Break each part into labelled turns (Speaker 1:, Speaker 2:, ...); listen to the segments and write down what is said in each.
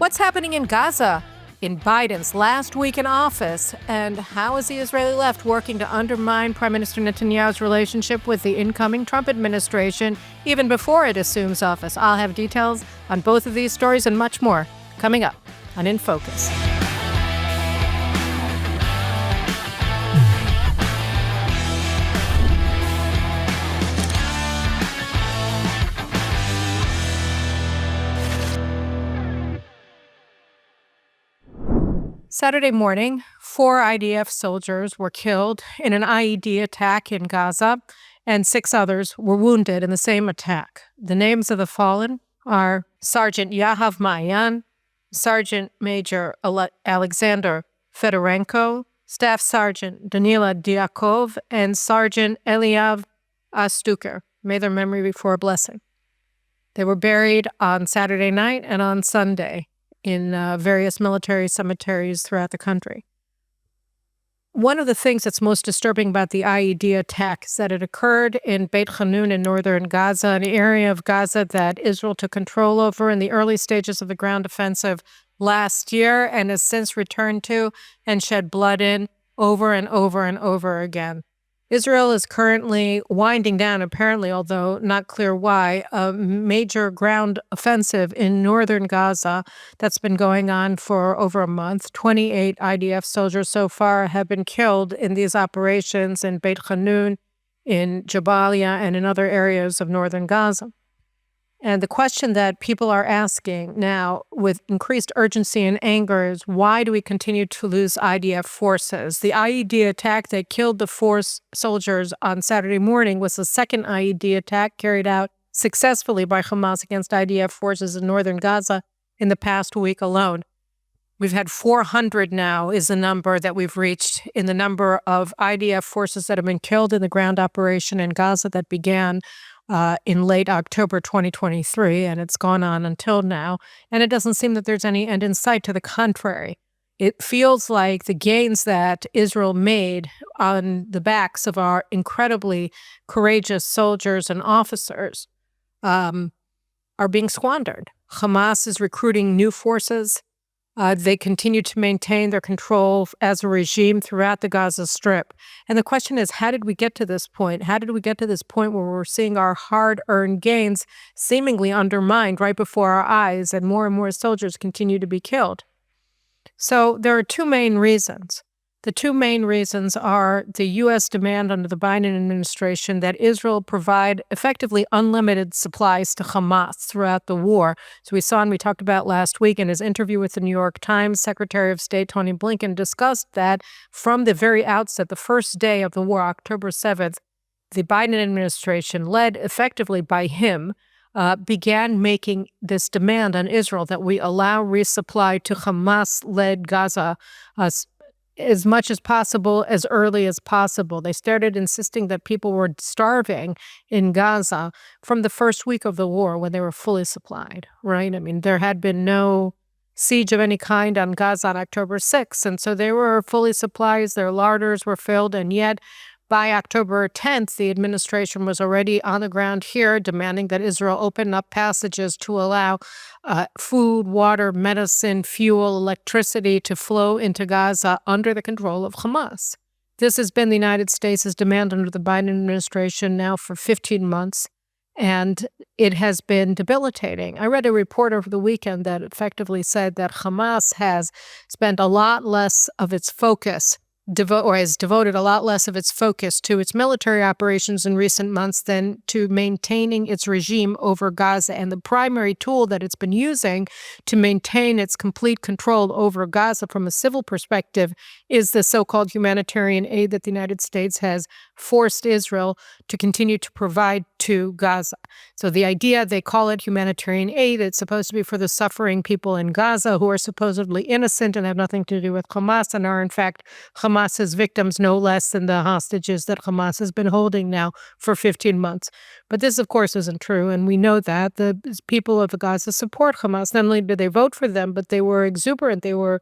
Speaker 1: What's happening in Gaza in Biden's last week in office? And how is the Israeli left working to undermine Prime Minister Netanyahu's relationship with the incoming Trump administration even before it assumes office? I'll have details on both of these stories and much more coming up on In Focus. Saturday morning, 4 IDF soldiers were killed in an IED attack in Gaza, and 6 others were wounded in the same attack. The names of the fallen are Sergeant Yahav Maayan, Sergeant Major Alexander Fedorenko, Staff Sergeant Danila Diakov, and Sergeant Eliav Astuker. May their memory be for a blessing. They were buried on Saturday night and on Sunday in various military cemeteries throughout the country. One of the things that's most disturbing about the IED attack is that it occurred in Beit Hanun in northern Gaza, an area of Gaza that Israel took control over in the early stages of the ground offensive last year and has since returned to and shed blood in over and over and over again. Israel is currently winding down, apparently, although not clear why, a major ground offensive in northern Gaza that's been going on for over a month. 28 IDF soldiers so far have been killed in these operations in Beit Hanun, in Jabalia, and in other areas of northern Gaza. And the question that people are asking now with increased urgency and anger is, why do we continue to lose IDF forces? The IED attack that killed the 4 soldiers on Saturday morning was the second IED attack carried out successfully by Hamas against IDF forces in northern Gaza in the past week alone. We've had 400 now is the number that we've reached in the number of IDF forces that have been killed in the ground operation in Gaza that began in late October 2023, and it's gone on until now. And it doesn't seem that there's any end in sight. To the contrary, it feels like the gains that Israel made on the backs of our incredibly courageous soldiers and officers are being squandered. Hamas is recruiting new forces. They continue to maintain their control as a regime throughout the Gaza Strip. And the question is, how did we get to this point? How did we get to this point where we're seeing our hard-earned gains seemingly undermined right before our eyes, and more soldiers continue to be killed? So there are 2 main reasons. The 2 main reasons are the U.S. demand under the Biden administration that Israel provide effectively unlimited supplies to Hamas throughout the war. So we saw, and we talked about last week in his interview with the New York Times, Secretary of State Tony Blinken discussed that from the very outset, the first day of the war, October 7th, the Biden administration, led effectively by him, began making this demand on Israel that we allow resupply to Hamas-led Gaza as much as possible, as early as possible. They started insisting that people were starving in Gaza from the first week of the war when they were fully supplied, right? I mean, there had been no siege of any kind on Gaza on October 6th, and so they were fully supplied, their larders were filled, and yet by October 10th, the administration was already on the ground here demanding that Israel open up passages to allow food, water, medicine, fuel, electricity to flow into Gaza under the control of Hamas. This has been the United States' demand under the Biden administration now for 15 months, and it has been debilitating. I read a report over the weekend that effectively said that Hamas has spent a lot less of its focus has devoted a lot less of its focus to its military operations in recent months than to maintaining its regime over Gaza. And the primary tool that it's been using to maintain its complete control over Gaza from a civil perspective is the so-called humanitarian aid that the United States has forced Israel to continue to provide to Gaza. So the idea, they call it humanitarian aid. It's supposed to be for the suffering people in Gaza who are supposedly innocent and have nothing to do with Hamas and are, in fact, Hamas's victims no less than the hostages that Hamas has been holding now for 15 months. But this, of course, isn't true, and we know that. The people of Gaza support Hamas. Not only did they vote for them, but they were exuberant. They were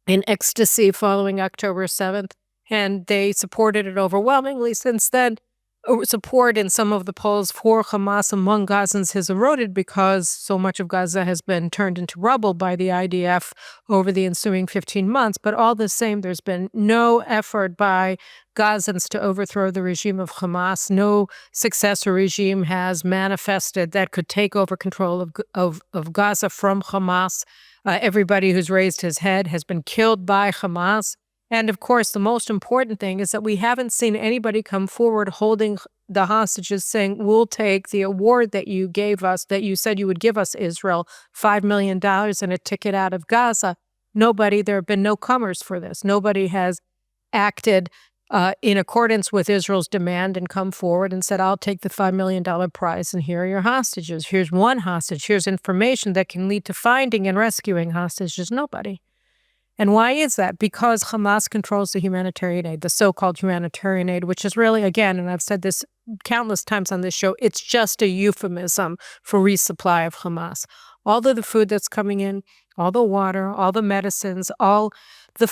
Speaker 1: in ecstasy following October 7th, and they supported it overwhelmingly since then. support in some of the polls for Hamas among Gazans has eroded because so much of Gaza has been turned into rubble by the IDF over the ensuing 15 months. But all the same, there's been no effort by Gazans to overthrow the regime of Hamas. No successor regime has manifested that could take over control of Gaza from Hamas. Everybody who's raised his head has been killed by Hamas. And of course, the most important thing is that we haven't seen anybody come forward holding the hostages saying, we'll take the award that you gave us, that you said you would give us, Israel, $5 million and a ticket out of Gaza. Nobody, there have been no comers for this. Nobody has acted in accordance with Israel's demand and come forward and said, I'll take the $5 million prize and here are your hostages. Here's one hostage. Here's information that can lead to finding and rescuing hostages. Nobody. And why is that? Because Hamas controls the humanitarian aid, the so-called humanitarian aid, which is really, again, and I've said this countless times on this show, it's just a euphemism for resupply of Hamas. All of the food that's coming in, all the water, all the medicines, all the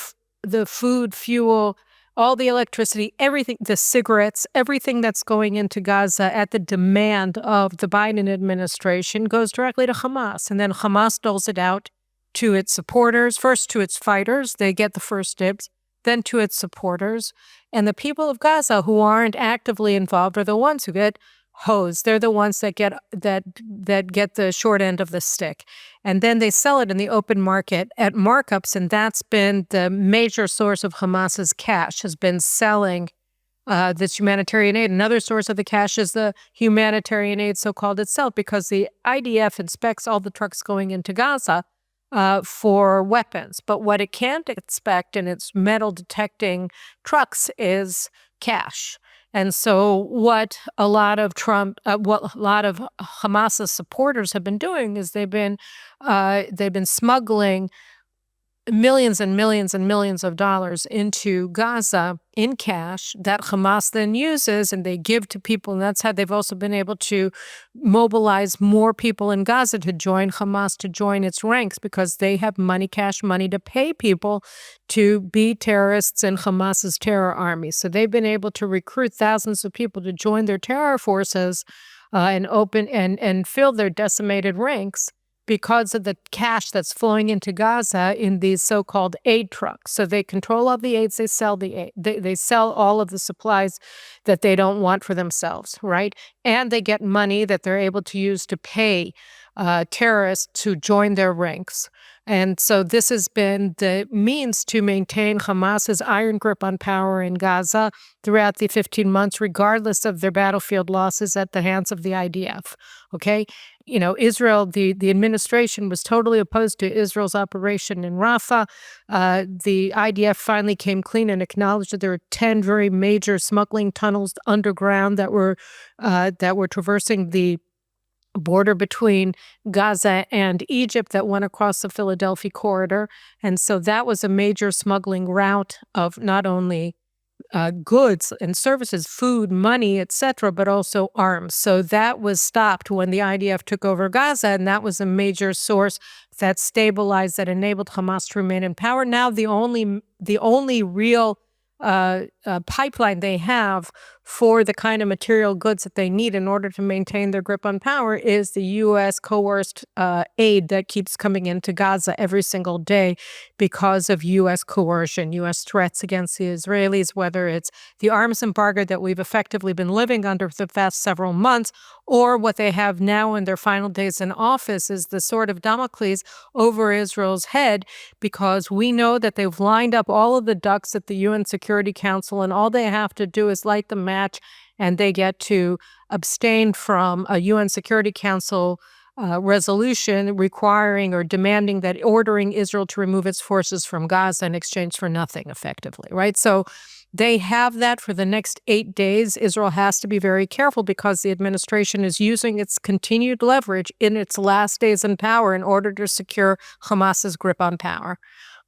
Speaker 1: food, fuel, all the electricity, everything, the cigarettes, everything that's going into Gaza at the demand of the Biden administration goes directly to Hamas. And then Hamas doles it out to its supporters, first to its fighters, they get the first dibs, then to its supporters. And the people of Gaza who aren't actively involved are the ones who get hosed. They're the ones that get the short end of the stick. And then they sell it in the open market at markups, and that's been the major source of Hamas's cash, has been selling this humanitarian aid. Another source of the cash is the humanitarian aid, so-called itself, because the IDF inspects all the trucks going into Gaza for weapons. But what it can't inspect in its metal detecting trucks is cash. And so what a lot of Hamas's supporters have been doing is they've been smuggling millions and millions and millions of dollars into Gaza in cash that Hamas then uses and they give to people. And that's how they've also been able to mobilize more people in Gaza to join Hamas, to join its ranks, because they have money, cash money to pay people to be terrorists in Hamas's terror army. So they've been able to recruit thousands of people to join their terror forces and fill their decimated ranks, because of the cash that's flowing into Gaza in these so-called aid trucks. So they control all the aids, they sell the aid. They sell all of the supplies that they don't want for themselves, right? And they get money that they're able to use to pay terrorists to join their ranks. And so this has been the means to maintain Hamas's iron grip on power in Gaza throughout the 15 months, regardless of their battlefield losses at the hands of the IDF, okay? You know, Israel, the administration was totally opposed to Israel's operation in Rafah. The IDF finally came clean and acknowledged that there were 10 very major smuggling tunnels underground that were traversing the border between Gaza and Egypt that went across the Philadelphia corridor. And so that was a major smuggling route of not only goods and services, food, money, etc., but also arms. So that was stopped when the IDF took over Gaza, and that was a major source that stabilized, that enabled Hamas to remain in power. Now the only real pipeline they have for the kind of material goods that they need in order to maintain their grip on power is the U.S. coerced aid that keeps coming into Gaza every single day because of U.S. coercion, U.S. threats against the Israelis, whether it's the arms embargo that we've effectively been living under for the past several months, or what they have now in their final days in office is the sword of Damocles over Israel's head, because we know that they've lined up all of the ducks at the UN Security Council, and all they have to do is light the match, and they get to abstain from a UN Security Council resolution requiring or demanding that ordering Israel to remove its forces from Gaza in exchange for nothing, effectively, right? So they have that for the next 8 days. Israel has to be very careful because the administration is using its continued leverage in its last days in power in order to secure Hamas's grip on power,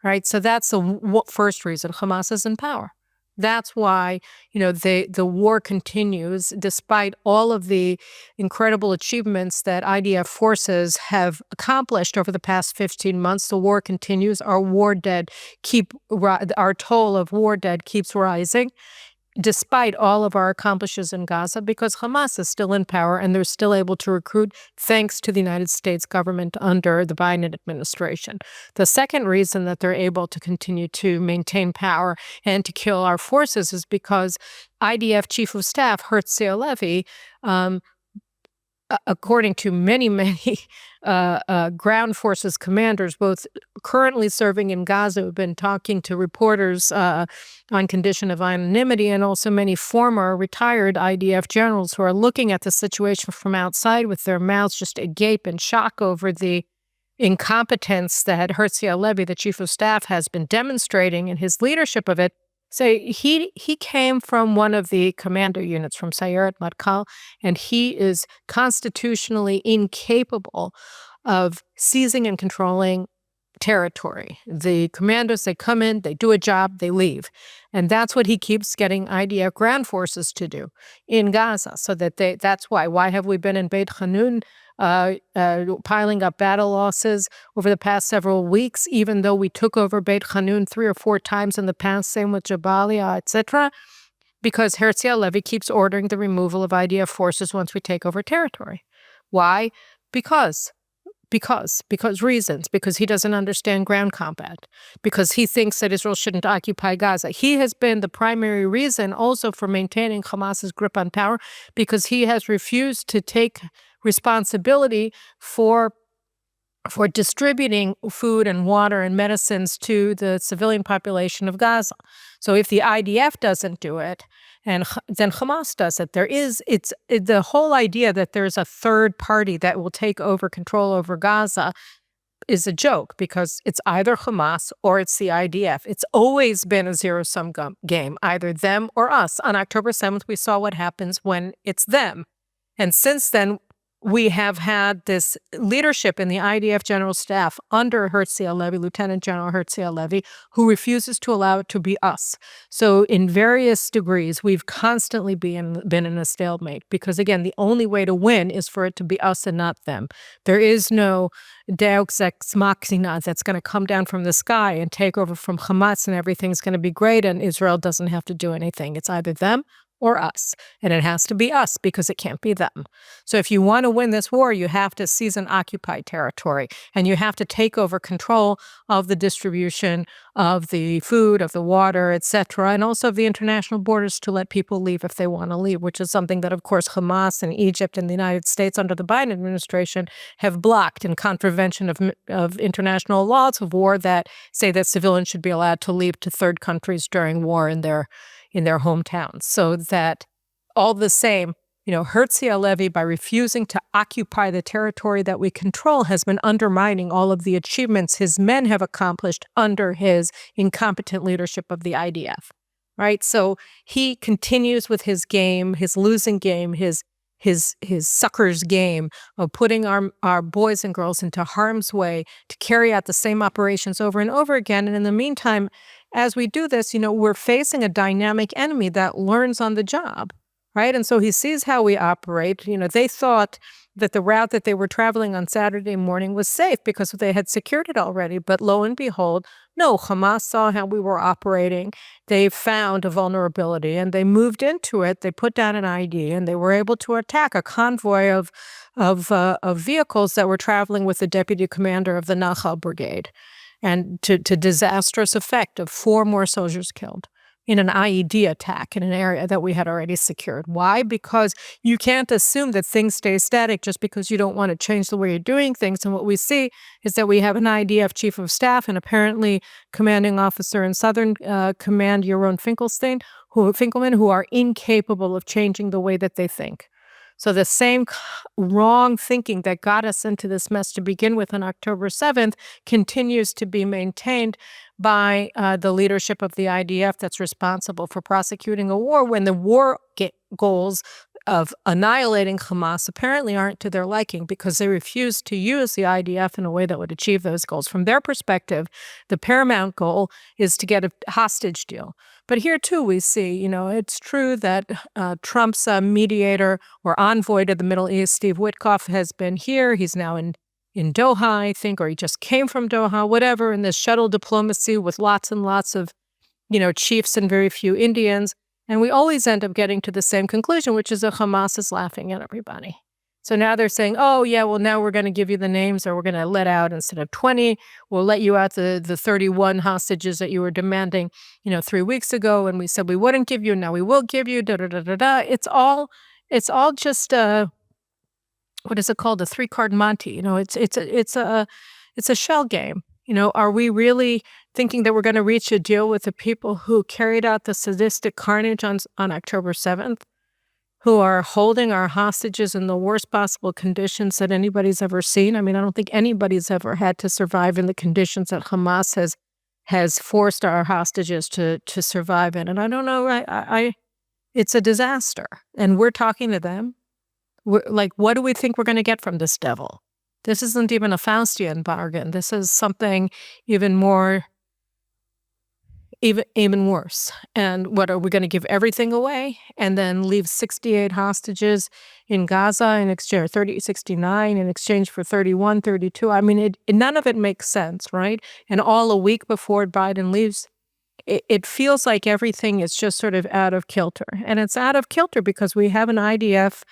Speaker 1: right? So that's the first reason Hamas is in power. That's why, the war continues despite all of the incredible achievements that IDF forces have accomplished over the past 15 months. The war continues. Our toll of war dead keeps rising. despite all of our accomplishments in Gaza, because Hamas is still in power and they're still able to recruit thanks to the United States government under the Biden administration. The second reason that they're able to continue to maintain power and to kill our forces is because IDF Chief of Staff Herzi Halevi, according to many ground forces commanders, both currently serving in Gaza, who've been talking to reporters on condition of anonymity, and also many former retired IDF generals who are looking at the situation from outside with their mouths just agape in shock over the incompetence that Herzi Halevi, the chief of staff, has been demonstrating in his leadership of it. So he came from one of the commando units from Sayeret Matkal, and he is constitutionally incapable of seizing and controlling territory. The commandos, they come in, they do a job, they leave. And that's what he keeps getting IDF ground forces to do in Gaza. So that's why. Why have we been in Beit Hanun piling up battle losses over the past several weeks, even though we took over Beit Hanun 3 or 4 times in the past, same with Jabalia, etc.? Because Herzi Halevi keeps ordering the removal of IDF forces once we take over territory. Why? Because reasons. Because he doesn't understand ground combat. Because he thinks that Israel shouldn't occupy Gaza. He has been the primary reason also for maintaining Hamas's grip on power, because he has refused to take responsibility for distributing food and water and medicines to the civilian population of Gaza. So if the IDF doesn't do it, and then Hamas does it, it's the whole idea that there's a third party that will take over control over Gaza is a joke, because it's either Hamas or it's the IDF. It's always been a zero-sum game, either them or us. On October 7th, we saw what happens when it's them. And since then, we have had this leadership in the IDF General Staff under Herzi Halevi, Lieutenant General Herzi Halevi, who refuses to allow it to be us. So in various degrees, we've constantly been in a stalemate, because, again, the only way to win is for it to be us and not them. There is no Deus ex machina that's going to come down from the sky and take over from Hamas and everything's going to be great and Israel doesn't have to do anything. It's either them or us. And it has to be us, because it can't be them. So if you want to win this war, you have to seize and occupy territory, and you have to take over control of the distribution of the food, of the water, etc., and also of the international borders to let people leave if they want to leave, which is something that, of course, Hamas and Egypt and the United States under the Biden administration have blocked in contravention of international laws of war that say that civilians should be allowed to leave to third countries during war in their hometowns. So that all the same, Herzi Halevi, by refusing to occupy the territory that we control, has been undermining all of the achievements his men have accomplished under his incompetent leadership of the IDF, right? So he continues with his game, his losing game, his sucker's game of putting our boys and girls into harm's way to carry out the same operations over and over again. And in the meantime, as we do this, we're facing a dynamic enemy that learns on the job, right? And so he sees how we operate. They thought that the route that they were traveling on Saturday morning was safe because they had secured it already. But lo and behold, no, Hamas saw how we were operating. They found a vulnerability and they moved into it. They put down an ID and they were able to attack a convoy of vehicles that were traveling with the deputy commander of the Nachal Brigade, and to disastrous effect of 4 more soldiers killed in an IED attack in an area that we had already secured. Why? Because you can't assume that things stay static just because you don't want to change the way you're doing things. And what we see is that we have an IDF chief of staff and apparently commanding officer in Southern Command, Yaron Finkelman, who are incapable of changing the way that they think. So the same wrong thinking that got us into this mess to begin with on October 7th continues to be maintained by the leadership of the IDF that's responsible for prosecuting a war when the war goals of annihilating Hamas apparently aren't to their liking, because they refuse to use the IDF in a way that would achieve those goals. From their perspective, the paramount goal is to get a hostage deal. But here, too, we see, it's true that Trump's mediator or envoy to the Middle East, Steve Witkoff, has been here. He's now in Doha, I think, or he just came from Doha, whatever, in this shuttle diplomacy with lots and lots of, chiefs and very few Indians. And we always end up getting to the same conclusion, which is that Hamas is laughing at everybody. So now they're saying, oh, yeah, well, now we're going to give you the names, or we're going to let out, instead of 20, we'll let you out the 31 hostages that you were demanding, 3 weeks ago. And we said we wouldn't give you, now we will give you, da-da-da-da-da. It's all just, what is it called? A 3-card Monte. It's a shell game. Are we really thinking that we're going to reach a deal with the people who carried out the sadistic carnage on October 7th? Who are holding our hostages in the worst possible conditions that anybody's ever seen. I mean, I don't think anybody's ever had to survive in the conditions that Hamas has forced our hostages to survive in. And I don't know, it's a disaster. And we're talking to them. We're like, what do we think we're going to get from this devil? This isn't even a Faustian bargain. This is something even more, even worse. And what, are we going to give everything away and then leave 68 hostages in Gaza in exchange, 69 in exchange for 31, 32? I mean, none of it makes sense, right? And all a week before Biden leaves, it feels like everything is just sort of out of kilter. And it's out of kilter because we have an IDF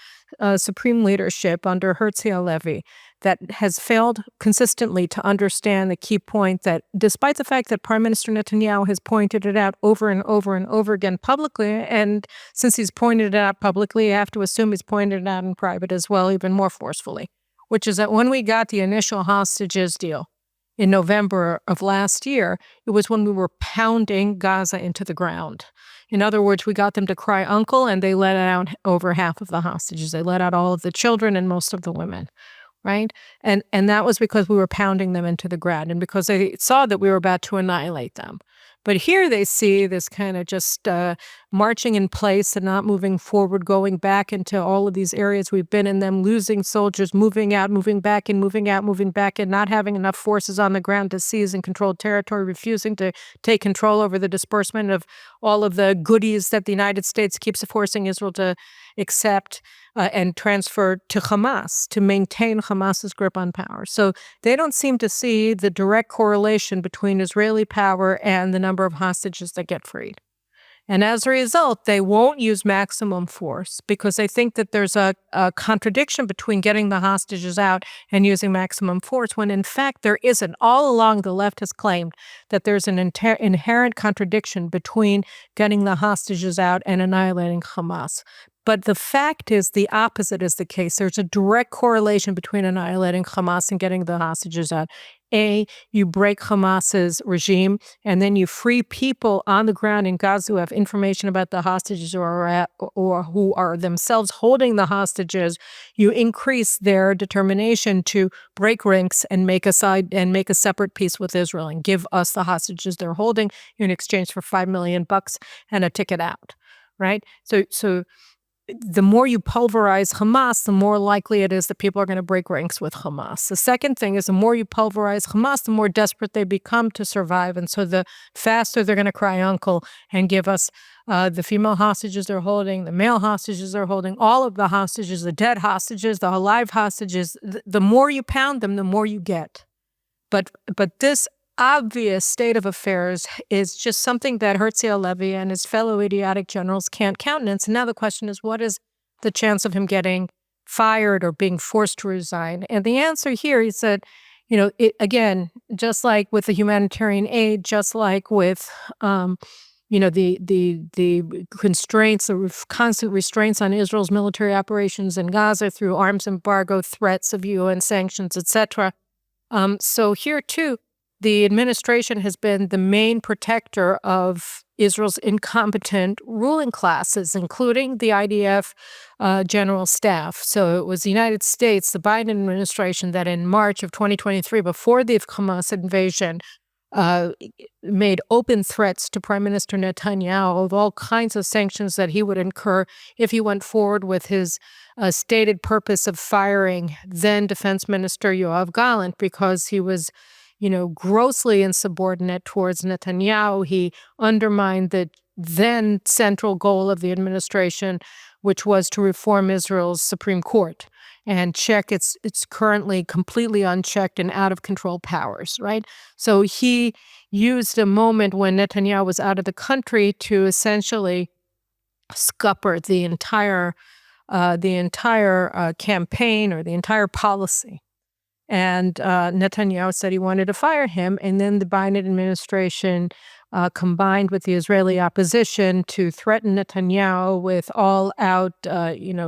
Speaker 1: supreme leadership under Herzi Halevi that has failed consistently to understand the key point that, despite the fact that Prime Minister Netanyahu has pointed it out over and over and over again publicly, and since he's pointed it out publicly, I have to assume he's pointed it out in private as well, even more forcefully, which is that when we got the initial hostages deal in November of last year, it was when we were pounding Gaza into the ground. In other words, we got them to cry uncle, and they let out over half of the hostages. They let out all of the children and most of the women, right? And that was because we were pounding them into the ground and because they saw that we were about to annihilate them. But here they see this kind of just marching in place and not moving forward, going back into all of these areas we've been in them, losing soldiers, moving out, moving back in, moving out, moving back in, not having enough forces on the ground to seize and control territory, refusing to take control over the disbursement of all of the goodies that the United States keeps forcing Israel to accept and transfer to Hamas, to maintain Hamas's grip on power. So they don't seem to see the direct correlation between Israeli power and the number of hostages that get freed. And as a result, they won't use maximum force because they think that there's a contradiction between getting the hostages out and using maximum force, when in fact there isn't. All along, the left has claimed that there's an inherent contradiction between getting the hostages out and annihilating Hamas. But the fact is the opposite is the case. There's a direct correlation between annihilating Hamas and getting the hostages out. You break Hamas's regime, and then you free people on the ground in Gaza who have information about the hostages or who are themselves holding the hostages. You increase their determination to break ranks and make a separate peace with Israel and give us the hostages they're holding in exchange for $5 million and a ticket out, right? So the more you pulverize Hamas, the more likely it is that people are going to break ranks with Hamas. The second thing is the more you pulverize Hamas, the more desperate they become to survive. And so the faster they're going to cry uncle and give us the female hostages they're holding, the male hostages they're holding, all of the hostages, the dead hostages, the alive hostages. The more you pound them, the more you get. But this obvious state of affairs is just something that Herzi Halevi and his fellow idiotic generals can't countenance. And now the question is, what is the chance of him getting fired or being forced to resign? And the answer here is that, again, just like with the humanitarian aid, just like with, the constraints, the constant restraints on Israel's military operations in Gaza through arms embargo, threats of UN sanctions, etc. So here too, the administration has been the main protector of Israel's incompetent ruling classes, including the IDF general staff. So it was the United States, the Biden administration, that in March of 2023, before the Hamas invasion, made open threats to Prime Minister Netanyahu of all kinds of sanctions that he would incur if he went forward with his stated purpose of firing then Defense Minister Yoav Gallant because he was grossly insubordinate towards Netanyahu. He undermined the then central goal of the administration, which was to reform Israel's Supreme Court and check its currently completely unchecked and out of control powers, right? So he used a moment when Netanyahu was out of the country to essentially scuppered the entire campaign or the entire policy. And Netanyahu said he wanted to fire him. And then the Biden administration combined with the Israeli opposition to threaten Netanyahu with all-out,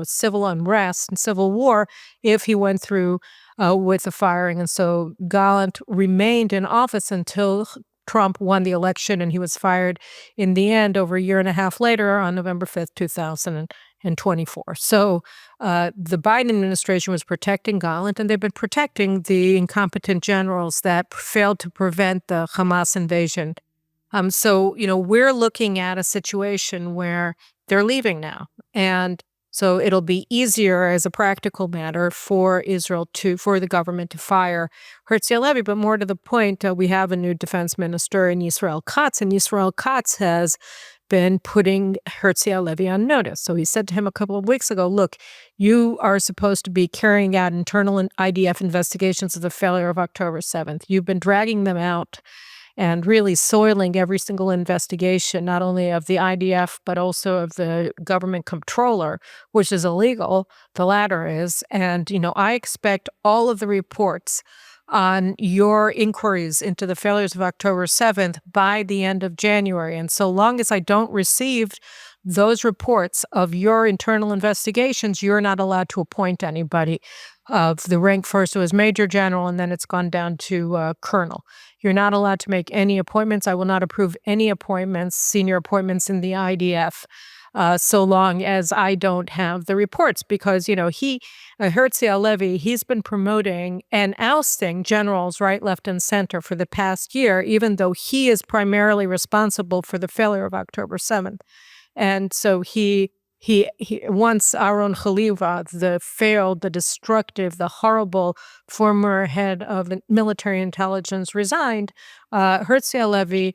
Speaker 1: civil unrest and civil war if he went through with the firing. And so Gallant remained in office until Trump won the election, and he was fired in the end over a year and a half later on November 5th, 2024. So the Biden administration was protecting Gallant, and they've been protecting the incompetent generals that failed to prevent the Hamas invasion. So we're looking at a situation where they're leaving now. And so it'll be easier as a practical matter for for the government to fire Herzl Levy. But more to the point, we have a new defense minister in Yisrael Katz, and Yisrael Katz has been putting Herzl Levy on notice. So he said to him a couple of weeks ago, look, you are supposed to be carrying out internal IDF investigations of the failure of October 7th. You've been dragging them out and really soiling every single investigation, not only of the IDF, but also of the government controller, which is illegal. The latter is. And, I expect all of the reports on your inquiries into the failures of October 7th by the end of January. And so long as I don't receive those reports of your internal investigations, you're not allowed to appoint anybody. Of the rank first, it was Major General, and then it's gone down to Colonel. You're not allowed to make any appointments. I will not approve any appointments, senior appointments in the IDF, so long as I don't have the reports. Because, Herzl Levy, he's been promoting and ousting generals right, left, and center for the past year, even though he is primarily responsible for the failure of October 7th. And so he once Aaron Khaliva, the destructive, the horrible former head of military intelligence, resigned, Herzl Levy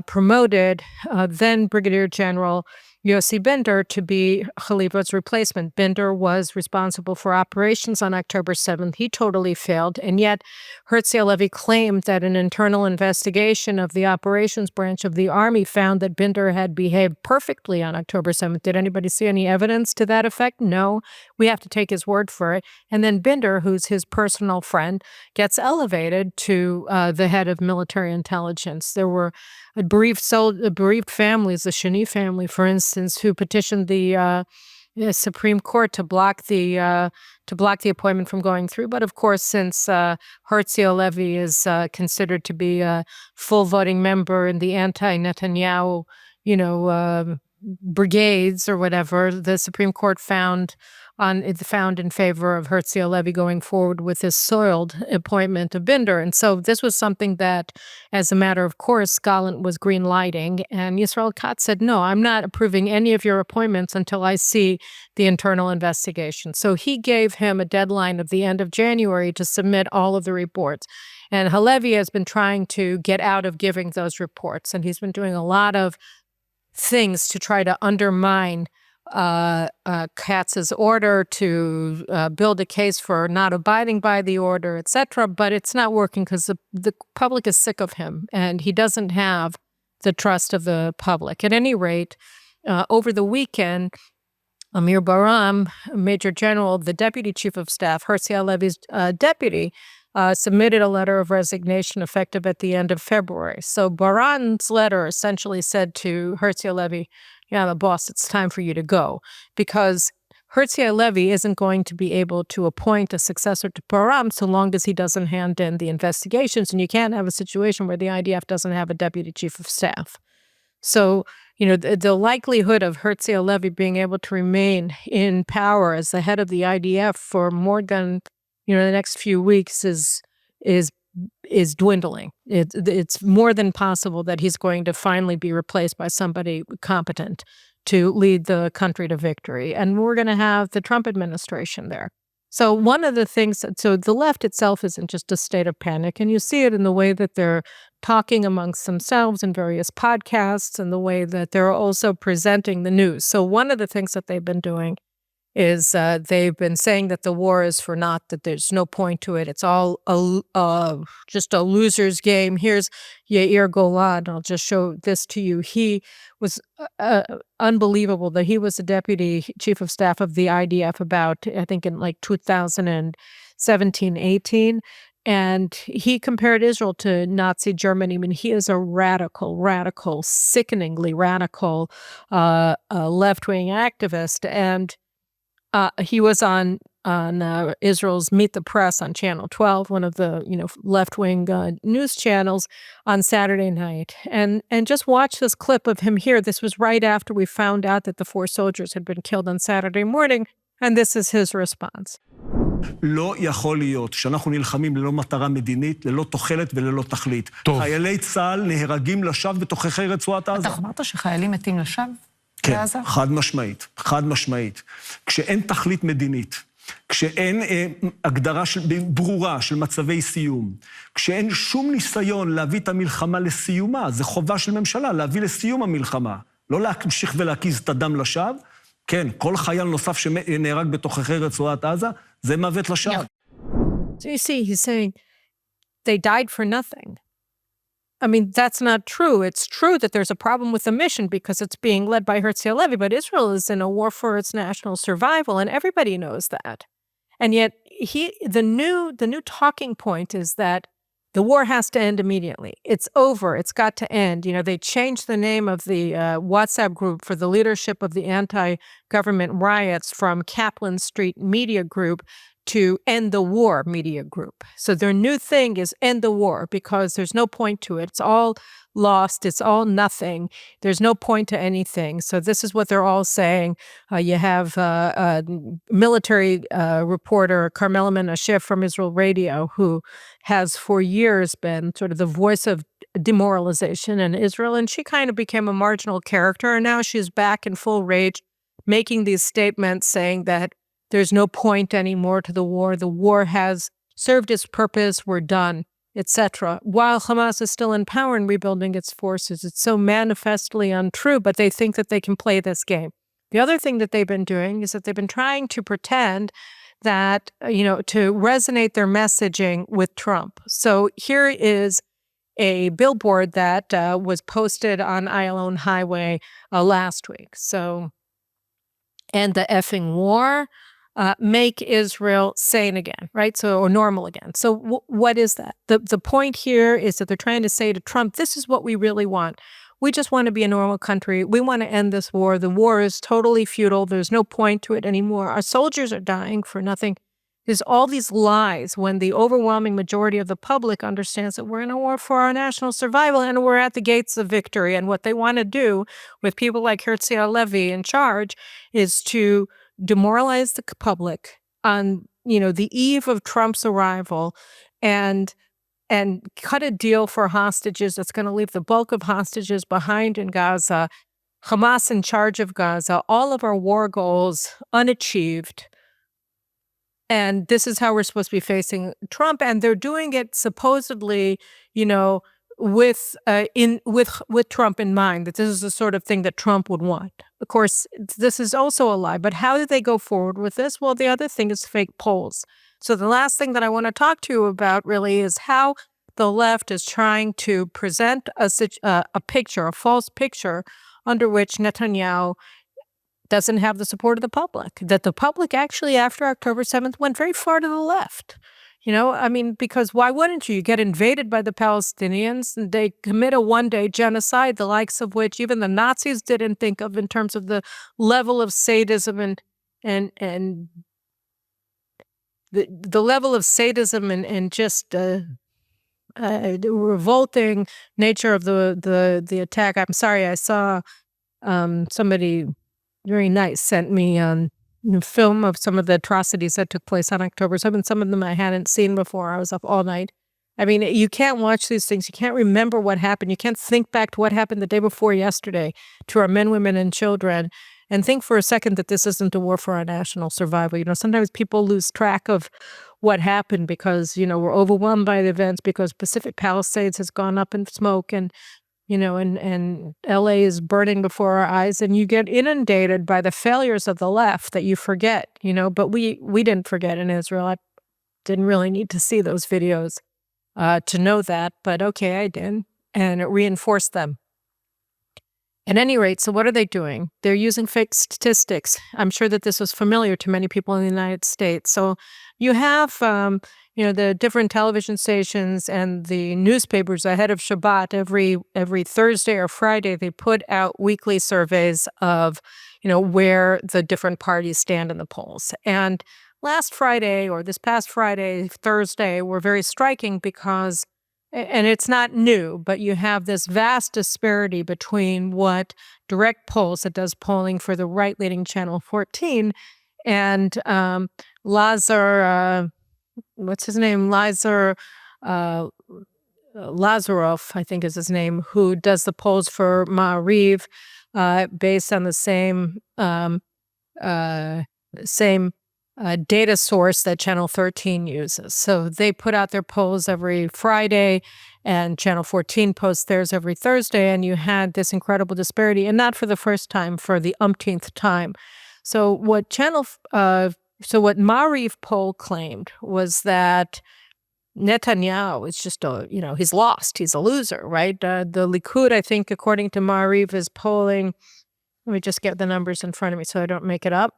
Speaker 1: promoted then Brigadier General Yossi Binder to be Khalifa's replacement. Binder was responsible for operations on October 7th. He totally failed. And yet Herzl Levy claimed that an internal investigation of the operations branch of the Army found that Binder had behaved perfectly on October 7th. Did anybody see any evidence to that effect? No. We have to take his word for it. And then Binder, who's his personal friend, gets elevated to the head of military intelligence. There were bereaved families, the Shani family, for instance, who petitioned the Supreme Court to block the appointment from going through. But of course, since Herzl Levy is considered to be a full voting member in the anti-Netanyahu, brigades or whatever, the Supreme Court found in favor of Herzl Levy going forward with his soiled appointment of Binder. And so this was something that, as a matter of course, Gallant was green lighting. And Yisrael Katz said, no, I'm not approving any of your appointments until I see the internal investigation. So he gave him a deadline of the end of January to submit all of the reports. And Halevi has been trying to get out of giving those reports. And he's been doing a lot of things to try to undermine Katz's order, to build a case for not abiding by the order, etc. But it's not working because the public is sick of him, and he doesn't have the trust of the public. At any rate, over the weekend, Amir Baram, Major General, the Deputy Chief of Staff, Herzl Levy's deputy, submitted a letter of resignation effective at the end of February. So Baran's letter essentially said to Herzl Levy, yeah, the boss, it's time for you to go, because Herzl Levy isn't going to be able to appoint a successor to Baram so long as he doesn't hand in the investigations. And you can't have a situation where the IDF doesn't have a deputy chief of staff. So, the likelihood of Herzl Levy being able to remain in power as the head of the IDF for more than, the next few weeks is dwindling. It's more than possible that he's going to finally be replaced by somebody competent to lead the country to victory. And we're going to have the Trump administration there. So one of the things, so the left itself isn't just a state of panic, and you see it in the way that they're talking amongst themselves in various podcasts and the way that they're also presenting the news. So one of the things that they've been doing is they've been saying that the war is for naught, that there's no point to it. It's all just a loser's game. Here's Yair Golan. I'll just show this to you. He was unbelievable that he was the deputy chief of staff of the IDF about, I think, in like 2017, 18. And he compared Israel to Nazi Germany. I mean, he is a radical, sickeningly radical left-wing activist. And he was on Israel's Meet the Press on Channel 12, one of the left-wing news channels, on Saturday night. And just watch this clip of him here. This was right after we found out that the 4 soldiers had been killed on Saturday morning, and this is his response.
Speaker 2: לא יכול להיות שאנחנו נלחמים ללא מטרה מדינית, ללא תוחלת וללא תכלית. חיילי צה"ל נהרגים לשווא בתוככי רצועת עזה.
Speaker 3: אתה אמרת שחיילים מתים לשווא?
Speaker 2: כן, חד משמעית. כשאין תכלית מדינית, כשאין הגדרה ברורה של מצבי סיום, כשאין שום ניסיון להביא את המלחמה לסיומה, זה חובה של ממשלה להביא לסיום המלחמה, לא להמשיך ולהקיז את הדם לשווא. כן, כל חייל נוסף שנהרג בתוככי רצועת עזה, זה מוות לשווא.
Speaker 1: So you see, he's saying they died for nothing. I mean, that's not true. It's true that there's a problem with the mission because it's being led by Yair Lapid, but Israel is in a war for its national survival, and everybody knows that. And yet, the new talking point is that the war has to end immediately. It's over. It's got to end. They changed the name of the WhatsApp group for the leadership of the anti-government riots from Kaplan Street Media Group to End the War Media Group. So their new thing is end the war because there's no point to it. It's all lost. It's all nothing. There's no point to anything. So this is what they're all saying. You have military reporter Carmela Menashe from Israel Radio, who has for years been sort of the voice of demoralization in Israel. And she kind of became a marginal character. And now she's back in full rage, making these statements saying that there's no point anymore to the war. The war has served its purpose. We're done, etc. While Hamas is still in power and rebuilding its forces, it's so manifestly untrue, but they think that they can play this game. The other thing that they've been doing is that they've been trying to pretend that, to resonate their messaging with Trump. So here is a billboard that was posted on Ayalon Highway last week. So, end the effing war. Make Israel sane again, right? So, or normal again. So what is that? The point here is that they're trying to say to Trump, this is what we really want. We just want to be a normal country. We want to end this war. The war is totally futile. There's no point to it anymore. Our soldiers are dying for nothing. There's all these lies when the overwhelming majority of the public understands that we're in a war for our national survival and we're at the gates of victory. And what they want to do with people like Yair Lapid in charge is to demoralize the public on, the eve of Trump's arrival and cut a deal for hostages that's going to leave the bulk of hostages behind in Gaza, Hamas in charge of Gaza, all of our war goals unachieved. And this is how we're supposed to be facing Trump. And they're doing it supposedly, with Trump in mind, that this is the sort of thing that Trump would want. Of course, this is also a lie. But how do they go forward with this? Well, the other thing is fake polls. So the last thing that I want to talk to you about really is how the left is trying to present a picture, a false picture, under which Netanyahu doesn't have the support of the public. That the public actually, after October 7th, went very far to the left. Because why wouldn't you? You get invaded by the Palestinians, and they commit a one-day genocide, the likes of which even the Nazis didn't think of in terms of the level of sadism and the level of sadism and just the revolting nature of the attack. I'm sorry, I saw somebody very nice sent me film of some of the atrocities that took place on October 7th. Some of them I hadn't seen before. I was up all night. You can't watch these things. You can't remember what happened. You can't think back to what happened the day before yesterday to our men, women, and children and think for a second that this isn't a war for our national survival. Sometimes people lose track of what happened because, we're overwhelmed by the events because Pacific Palisades has gone up in smoke and, and LA is burning before our eyes, and you get inundated by the failures of the left that you forget, but we didn't forget in Israel. I didn't really need to see those videos to know that, but okay, I did, and it reinforced them. At any rate, so what are they doing? They're using fake statistics. I'm sure that this was familiar to many people in the United States. So you have, the different television stations and the newspapers ahead of Shabbat every Thursday or Friday, they put out weekly surveys of, where the different parties stand in the polls. And last Friday or this past Friday, Thursday, were very striking because and it's not new, but you have this vast disparity between what direct polls, that does polling for the right-leaning Channel 14, and what's his name? Lazaroff, I think is his name, who does the polls for Ma'ariv, based on the same data source that Channel 13 uses. So they put out their polls every Friday, and Channel 14 posts theirs every Thursday, and you had this incredible disparity, and not for the first time, for the umpteenth time. So what Ma'ariv poll claimed was that Netanyahu is just he's lost, he's a loser, right? The Likud, I think, according to Ma'ariv, is polling. Let me just get the numbers in front of me so I don't make it up.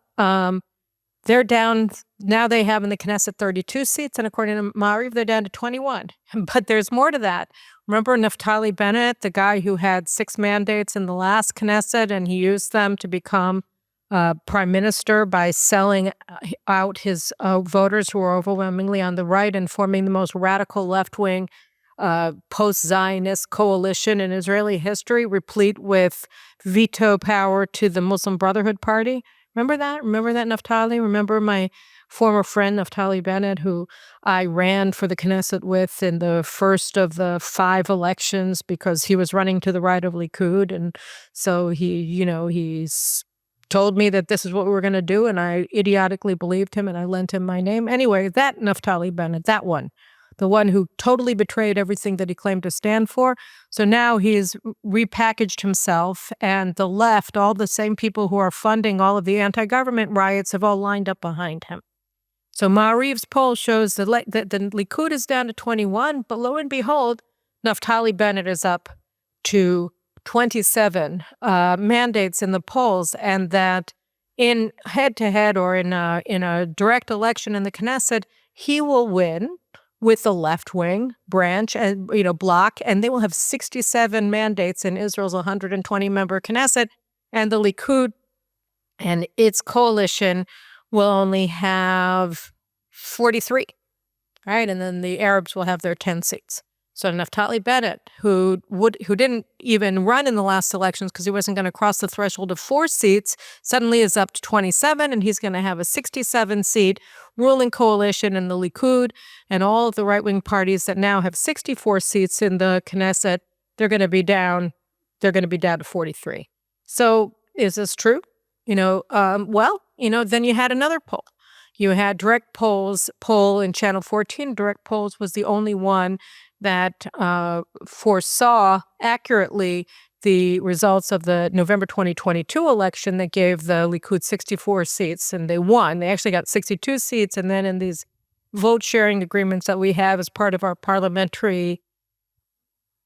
Speaker 1: They're down, now they have in the Knesset 32 seats, and according to Ma'ariv, they're down to 21. But there's more to that. Remember Naftali Bennett, the guy who had 6 mandates in the last Knesset, and he used them to become prime minister by selling out his voters who were overwhelmingly on the right and forming the most radical left-wing post-Zionist coalition in Israeli history, replete with veto power to the Muslim Brotherhood Party. Remember that? Remember that, Naftali? Remember my former friend, Naftali Bennett, who I ran for the Knesset with in the first of the 5 elections because he was running to the right of Likud. And so he's told me that this is what we were going to do, and I idiotically believed him, and I lent him my name. Anyway, that Naftali Bennett, that one, the one who totally betrayed everything that he claimed to stand for. So now he's repackaged himself, and the left, all the same people who are funding all of the anti-government riots, have all lined up behind him. So Ma'ariv's poll shows that the Likud is down to 21, but lo and behold, Naftali Bennett is up to 27 mandates in the polls, and that in head-to-head or in a direct election in the Knesset, he will win with the left-wing branch and bloc, and they will have 67 mandates in Israel's 120-member Knesset, and the Likud and its coalition will only have 43, right? And then the Arabs will have their 10 seats. So Naftali Bennett, who didn't even run in the last elections because he wasn't going to cross the threshold of 4 seats, suddenly is up to 27, and he's going to have a 67-seat ruling coalition in the Likud, and all of the right-wing parties that now have 64 seats in the Knesset, they're going to be down to 43. So is this true? Then you had another poll. You had direct polls poll in Channel 14. Direct polls was the only one that foresaw accurately the results of the November 2022 election that gave the Likud 64 seats, and they won. They actually got 62 seats, and then in these vote-sharing agreements that we have as part of our parliamentary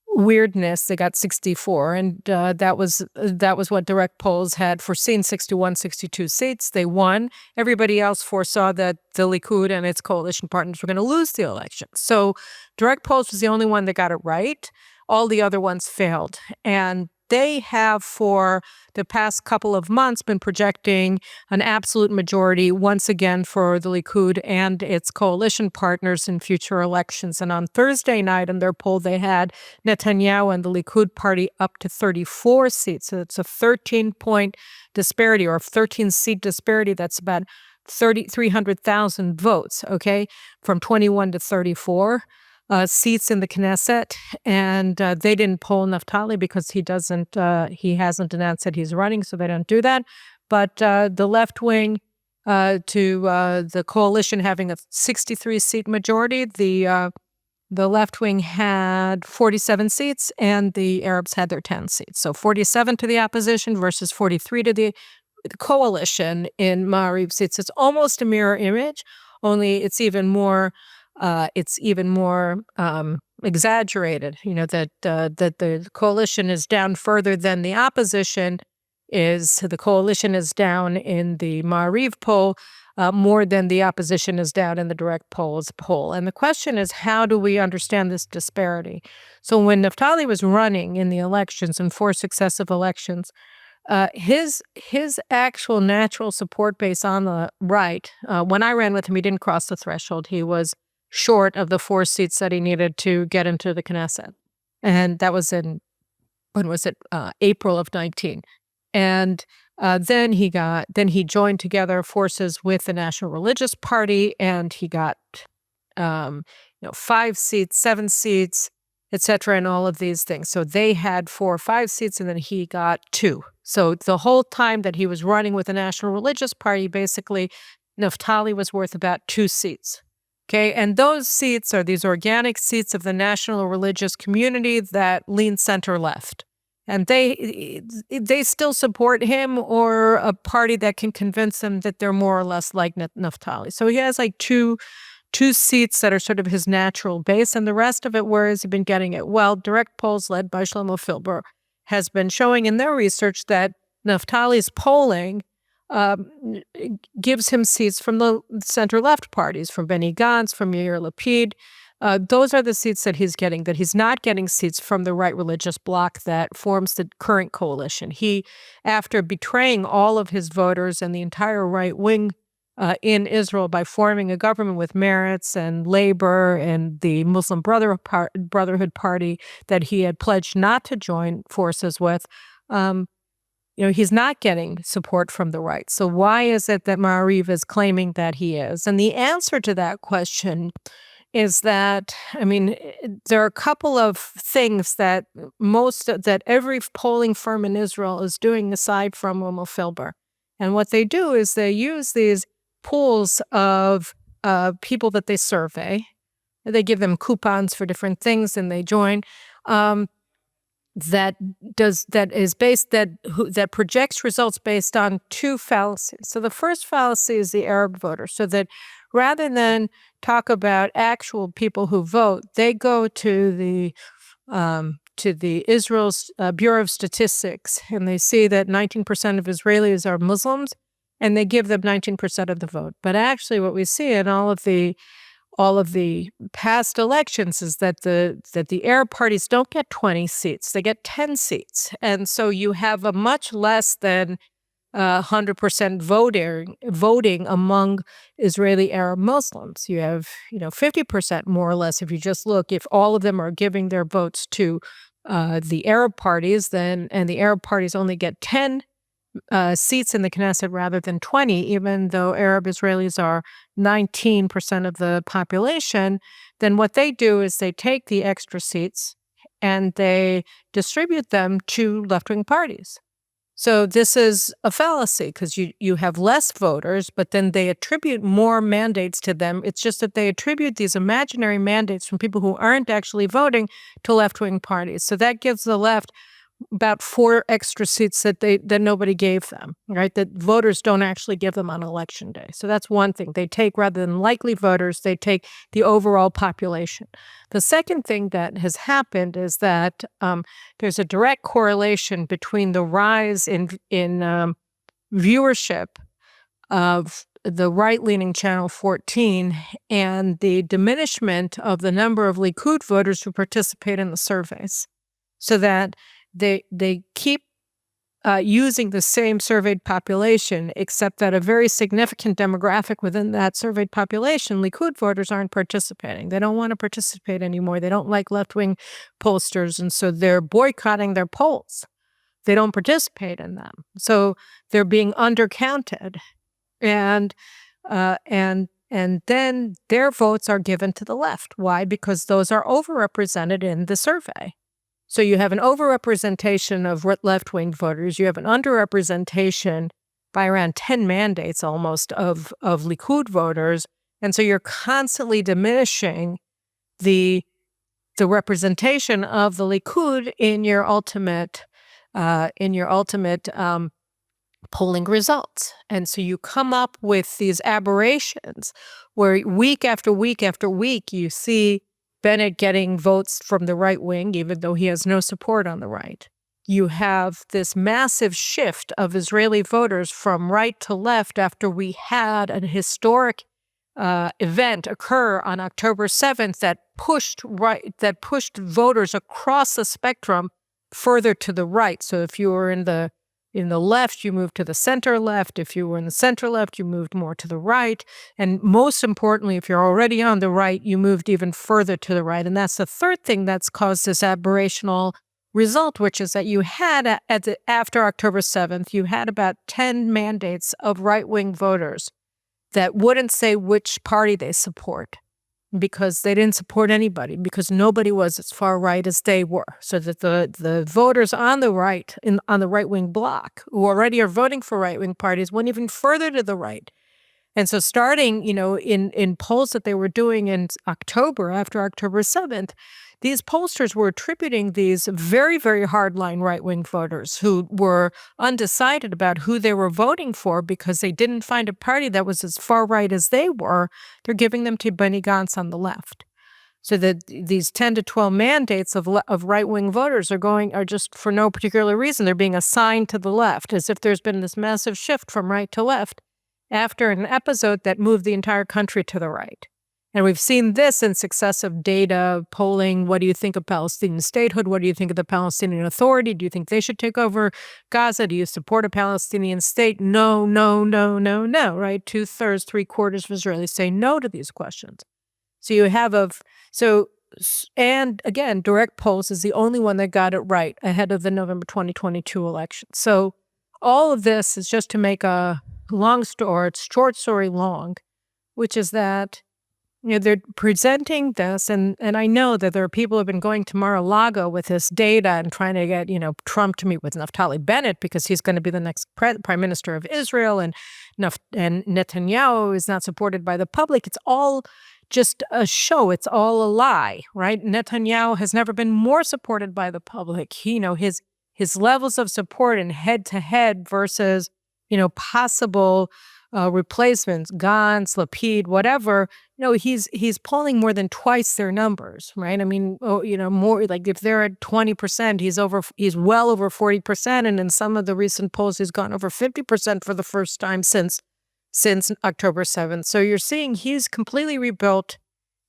Speaker 1: weirdness, they got 64, and that was what direct polls had foreseen, 61, 62 seats. They won. Everybody else foresaw that the Likud and its coalition partners were going to lose the election. So direct polls was the only one that got it right. All the other ones failed. And they have, for the past couple of months, been projecting an absolute majority once again for the Likud and its coalition partners in future elections. And on Thursday night in their poll, they had Netanyahu and the Likud party up to 34 seats. So it's a 13-point disparity, or a 13-seat disparity. That's about 300,000 votes, okay, from 21 to 34. Seats in the Knesset, and they didn't poll Naftali because he hasn't announced that he's running, so they don't do that. But the left wing, to the coalition having a 63-seat majority, the the left wing had 47 seats and the Arabs had their 10 seats. So 47 to the opposition versus 43 to the coalition in Ma'ariv seats. It's almost a mirror image, only it's even more exaggerated. That the coalition is down further than the opposition is. The coalition is down in the Ma'ariv poll more than the opposition is down in the direct polls poll. And the question is, how do we understand this disparity? So when Naftali was running in the elections, in 4 successive elections, his actual natural support base on the right, when I ran with him, he didn't cross the threshold. He was short of the 4 seats that he needed to get into the Knesset. And that was in, when was it? April of 19. And then he joined together forces with the National Religious Party, and he got 5 seats, 7 seats, etc., and all of these things. So they had 4 or 5 seats, and then he got 2. So the whole time that he was running with the National Religious Party, basically, Naftali was worth about 2 seats. Okay, and those seats are these organic seats of the national religious community that lean center left. And they still support him or a party that can convince them that they're more or less like Naftali. So he has like two seats that are sort of his natural base, and the rest of it, where has he been getting it? Well, direct polls led by Shlomo Filber has been showing in their research that Naftali's polling gives him seats from the center-left parties, from Benny Gantz, from Yair Lapid. Those are the seats that he's getting, that he's not getting seats from the right religious bloc that forms the current coalition. He, after betraying all of his voters and the entire right wing in Israel by forming a government with Meretz and Labor and the Muslim Brotherhood Party that he had pledged not to join forces with, he's not getting support from the right. So why is it that Ma'ariv is claiming that he is? And the answer to that question is that, there are a couple of things that every polling firm in Israel is doing aside from Shlomo Filber. And what they do is they use these pools of people that they survey. They give them coupons for different things, and they join. That projects results based on 2 fallacies. So the first fallacy is the Arab voter. So that rather than talk about actual people who vote, they go to the Israel's Bureau of Statistics, and they see that 19% of Israelis are Muslims, and they give them 19% of the vote. But actually, what we see in all of the past elections is that the Arab parties don't get 20 seats; they get 10 seats, and so you have a much less than 100% voting among Israeli Arab Muslims. You have 50% more or less. If you just look, if all of them are giving their votes to the Arab parties, and the Arab parties only get 10 seats in the Knesset rather than 20, even though Arab Israelis are 19% of the population, then what they do is they take the extra seats and they distribute them to left-wing parties. So this is a fallacy because you have less voters, but then they attribute more mandates to them. It's just that they attribute these imaginary mandates from people who aren't actually voting to left-wing parties. So that gives the left about 4 extra seats that nobody gave them, right? That voters don't actually give them on election day. So that's one thing. They take, rather than likely voters, they take the overall population. The second thing that has happened is that there's a direct correlation between the rise in viewership of the right-leaning Channel 14 and the diminishment of the number of Likud voters who participate in the surveys, so that they keep using the same surveyed population, except that a very significant demographic within that surveyed population, Likud voters, aren't participating. They don't want to participate anymore. They don't like left-wing pollsters, and so they're boycotting their polls. They don't participate in them. So they're being undercounted. And then their votes are given to the left. Why? Because those are overrepresented in the survey. So you have an overrepresentation of left-wing voters. You have an underrepresentation by around 10 mandates almost of Likud voters. And so you're constantly diminishing the the representation of the Likud in your ultimate polling results. And so you come up with these aberrations where week after week after week, you see Bennett getting votes from the right wing, even though he has no support on the right. You have this massive shift of Israeli voters from right to left after we had an historic event occur on October 7th that pushed voters across the spectrum further to the right. So if you were in the left, you moved to the center left. If you were in the center left, you moved more to the right. And most importantly, if you're already on the right, you moved even further to the right. And that's the third thing that's caused this aberrational result, which is that you had, after October 7th, you had about 10 mandates of right-wing voters that wouldn't say which party they support, because they didn't support anybody, because nobody was as far right as they were. So that the voters on the right, on the right-wing bloc, who already are voting for right-wing parties, went even further to the right. And so starting, in polls that they were doing in October, after October 7th, these pollsters were attributing these very, very hardline right-wing voters who were undecided about who they were voting for because they didn't find a party that was as far right as they were. They're giving them to Benny Gantz on the left. So that these 10 to 12 mandates of right-wing voters are just for no particular reason. They're being assigned to the left, as if there's been this massive shift from right to left after an episode that moved the entire country to the right. And we've seen this in successive data polling. What do you think of Palestinian statehood? What do you think of the Palestinian Authority? Do you think they should take over Gaza? Do you support a Palestinian state? No, no, no, no, no, right? 2/3, 3/4 of Israelis say no to these questions. So you have and again, direct polls is the only one that got it right ahead of the November 2022 election. So all of this is just to make a short story long, which is that they're presenting this, and I know that there are people who have been going to Mar-a-Lago with this data and trying to get, Trump to meet with Naftali Bennett because he's going to be the next prime minister of Israel, and Netanyahu is not supported by the public. It's all just a show. It's all a lie, right? Netanyahu has never been more supported by the public. His levels of support in head-to-head versus, possible replacements, Gantz, Lapid, whatever, he's polling more than twice their numbers, right? I mean, more like if they're at 20%, he's well over 40%. And in some of the recent polls, he's gone over 50% for the first time since October 7th. So you're seeing he's completely rebuilt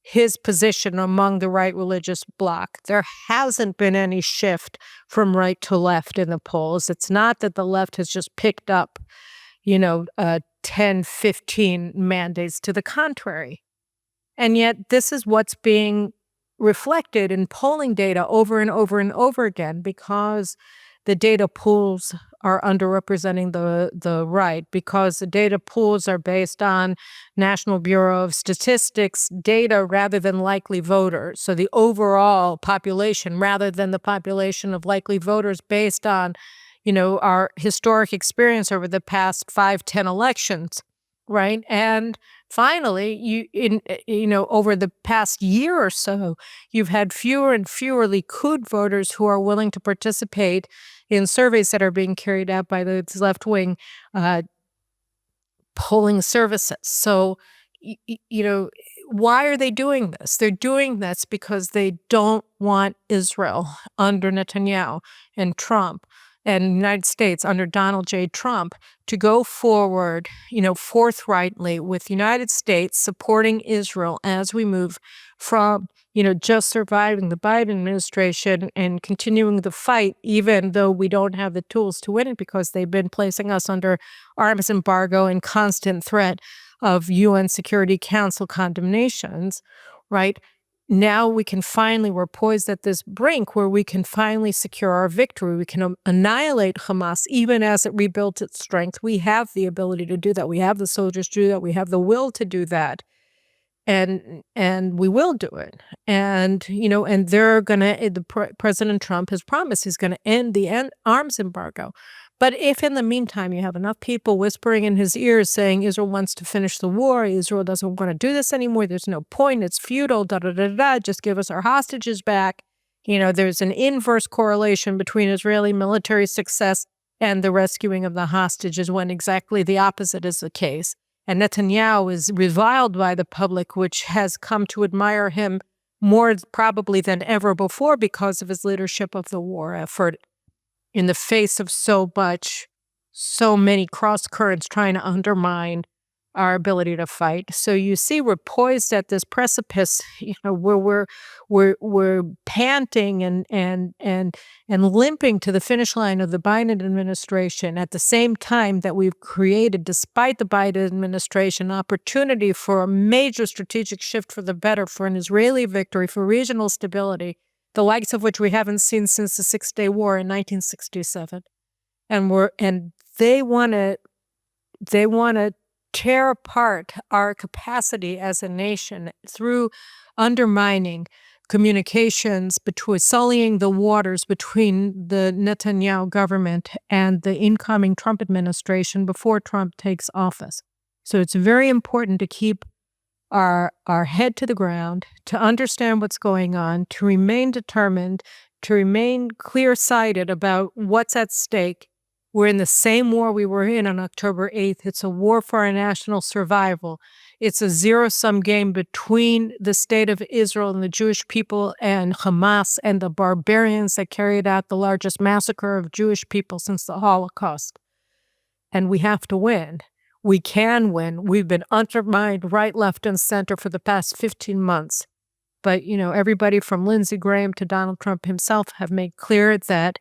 Speaker 1: his position among the right religious bloc. There hasn't been any shift from right to left in the polls. It's not that the left has just picked up, 10, 15 mandates. To the contrary. And yet this is what's being reflected in polling data over and over and over again, because the data pools are underrepresenting the right, because the data pools are based on National Bureau of Statistics data rather than likely voters. So the overall population rather than the population of likely voters based on, our historic experience over the past 5-10 elections, right? And finally, over the past year or so, you've had fewer and fewer Likud voters who are willing to participate in surveys that are being carried out by the left-wing polling services. So, why are they doing this? They're doing this because they don't want Israel under Netanyahu and Trump and the United States under Donald J. Trump to go forward, forthrightly with the United States supporting Israel as we move from, just surviving the Biden administration and continuing the fight, even though we don't have the tools to win it because they've been placing us under arms embargo and constant threat of UN Security Council condemnations, right? Now we're poised at this brink where we can finally secure our victory. We can annihilate Hamas even as it rebuilt its strength. We have the ability to do that. We have the soldiers to do that. We have the will to do that. And we will do it. And, and they're going to, President Trump has promised he's going to end the arms embargo. But if in the meantime you have enough people whispering in his ears saying Israel wants to finish the war, Israel doesn't want to do this anymore, there's no point, it's futile, just give us our hostages back. There's an inverse correlation between Israeli military success and the rescuing of the hostages when exactly the opposite is the case. And Netanyahu is reviled by the public, which has come to admire him more probably than ever before because of his leadership of the war effort in the face of so many cross currents trying to undermine our ability to fight. So you see, we're poised at this precipice, where we're panting and limping to the finish line of the Biden administration at the same time that we've created, despite the Biden administration, opportunity for a major strategic shift for the better, for an Israeli victory, for regional stability, the likes of which we haven't seen since the Six-Day War in 1967. And they want to tear apart our capacity as a nation through undermining communications, sullying the waters between the Netanyahu government and the incoming Trump administration before Trump takes office. So it's very important to keep our head to the ground, to understand what's going on, to remain determined, to remain clear-sighted about what's at stake. We're in the same war we were in on October 8th. It's a war for our national survival. It's a zero-sum game between the state of Israel and the Jewish people and Hamas and the barbarians that carried out the largest massacre of Jewish people since the Holocaust. And we have to win. We can win. We've been undermined right, left, and center for the past 15 months. But, everybody from Lindsey Graham to Donald Trump himself have made clear that,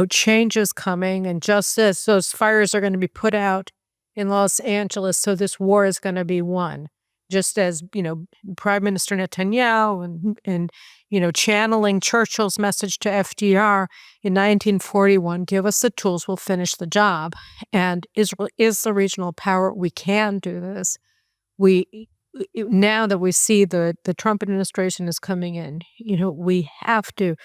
Speaker 1: change is coming. And just as those fires are going to be put out in Los Angeles, so this war is going to be won. Just as, Prime Minister Netanyahu and channeling Churchill's message to FDR in 1941, give us the tools, we'll finish the job. And Israel is the regional power. We can do this. Now that we see the Trump administration is coming in, we have to,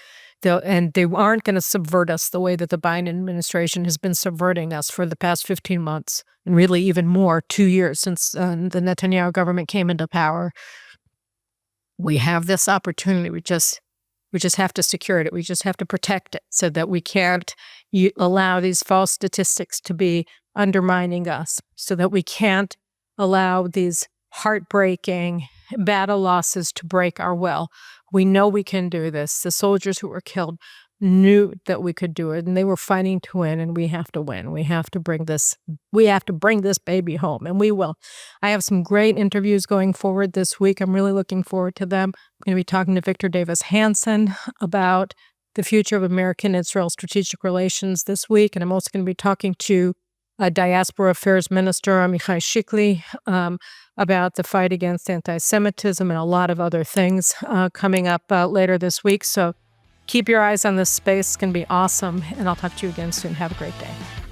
Speaker 1: and they aren't going to subvert us the way that the Biden administration has been subverting us for the past 15 months, and really even more, 2 years since the Netanyahu government came into power. We have this opportunity. We just have to secure it. We just have to protect it so that we can't allow these false statistics to be undermining us, so that we can't allow these heartbreaking battle losses to break our will. We know we can do this. The soldiers who were killed knew that we could do it, and they were fighting to win, and we have to win. We have to bring this baby home, and we will. I have some great interviews going forward this week. I'm really looking forward to them. I'm going to be talking to Victor Davis Hanson about the future of American-Israel strategic relations this week, and I'm also going to be talking to Diaspora Affairs Minister Amichai Shikli about the fight against anti-Semitism and a lot of other things coming up later this week. So keep your eyes on this space. It's going to be awesome. And I'll talk to you again soon. Have a great day.